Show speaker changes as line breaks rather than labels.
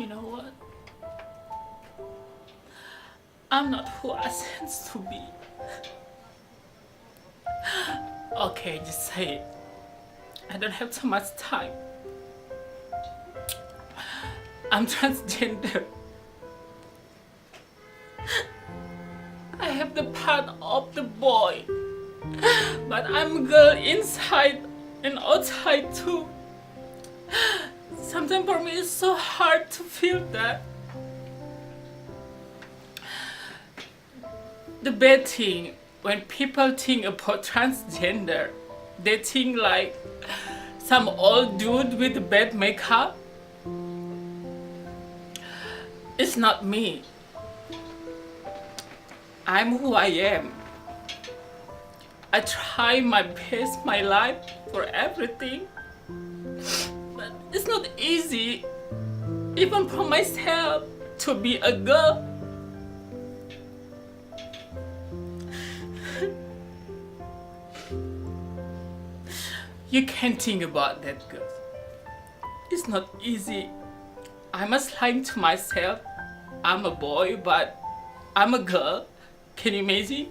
You know what? I'm not who I sense to be. Okay, just say it. I don't have too much time. I'm transgender. I have the part of the boy, but I'm a girl inside and outside too. Sometimes for me it's so hard to feel that. The bad thing, when people think about transgender, they think like some old dude with bad makeup. It's not me. I'm who I am. I try my best, my life, for everything. But it's not easy, even for myself, to be a girl. You can't think about that, girl. It's not easy. I must lying to myself. I'm a boy, but I'm a girl. Can you imagine?